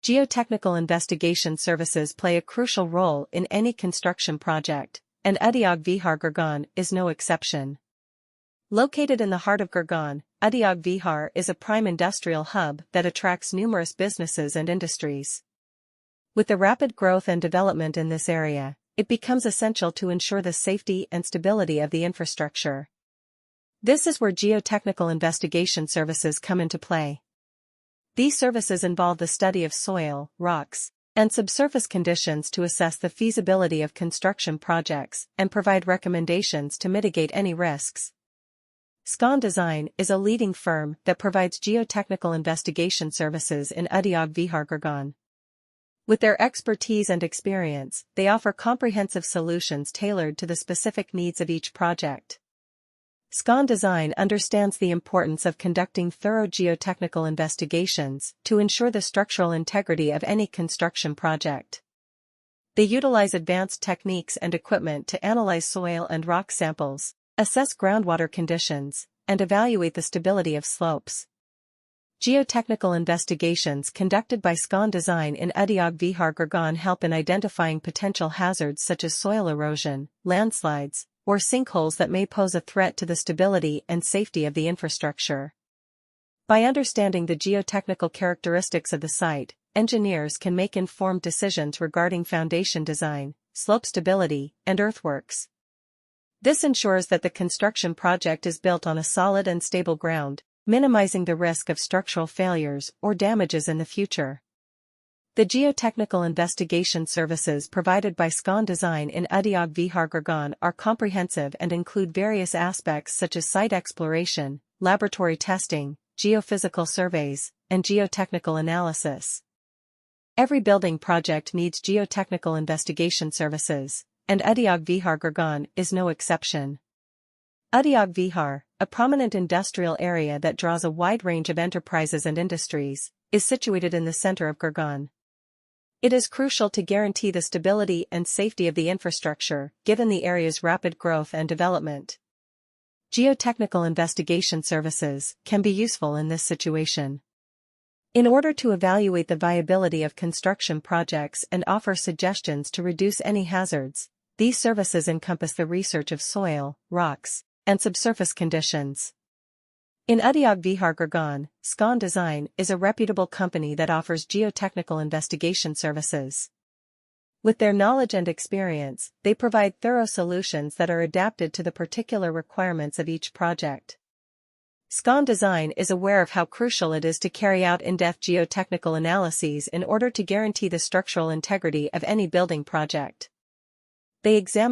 Geotechnical investigation services play a crucial role in any construction project, and Udyog Vihar Gurgaon is no exception. Located in the heart of Gurgaon, Udyog Vihar is a prime industrial hub that attracts numerous businesses and industries. With the rapid growth and development in this area, it becomes essential to ensure the safety and stability of the infrastructure. This is where geotechnical investigation services come into play. These services involve the study of soil, rocks, and subsurface conditions to assess the feasibility of construction projects and provide recommendations to mitigate any risks. Scon Design is a leading firm that provides geotechnical investigation services in Udyog Vihar Gurgaon. With their expertise and experience, they offer comprehensive solutions tailored to the specific needs of each project. Scon Design understands the importance of conducting thorough geotechnical investigations to ensure the structural integrity of any construction project. They utilize advanced techniques and equipment to analyze soil and rock samples, assess groundwater conditions, and evaluate the stability of slopes. Geotechnical investigations conducted by Scon Design in Udyog Vihar Gurgaon help in identifying potential hazards such as soil erosion, landslides, or sinkholes that may pose a threat to the stability and safety of the infrastructure. By understanding the geotechnical characteristics of the site, engineers can make informed decisions regarding foundation design, slope stability, and earthworks. This ensures that the construction project is built on a solid and stable ground, minimizing the risk of structural failures or damages in the future. The geotechnical investigation services provided by Scon Design in Udyog Vihar Gurgaon are comprehensive and include various aspects such as site exploration, laboratory testing, geophysical surveys, and geotechnical analysis. Every building project needs geotechnical investigation services, and Udyog Vihar Gurgaon is no exception. Udyog Vihar, a prominent industrial area that draws a wide range of enterprises and industries, is situated in the center of Gurgaon. It is crucial to guarantee the stability and safety of the infrastructure, given the area's rapid growth and development. Geotechnical investigation services can be useful in this situation. In order to evaluate the viability of construction projects and offer suggestions to reduce any hazards, these services encompass the research of soil, rocks, and subsurface conditions. In Udyog Vihar Gurgaon, Scon Design is a reputable company that offers geotechnical investigation services. With their knowledge and experience, they provide thorough solutions that are adapted to the particular requirements of each project. Scon Design is aware of how crucial it is to carry out in-depth geotechnical analyses in order to guarantee the structural integrity of any building project. They examine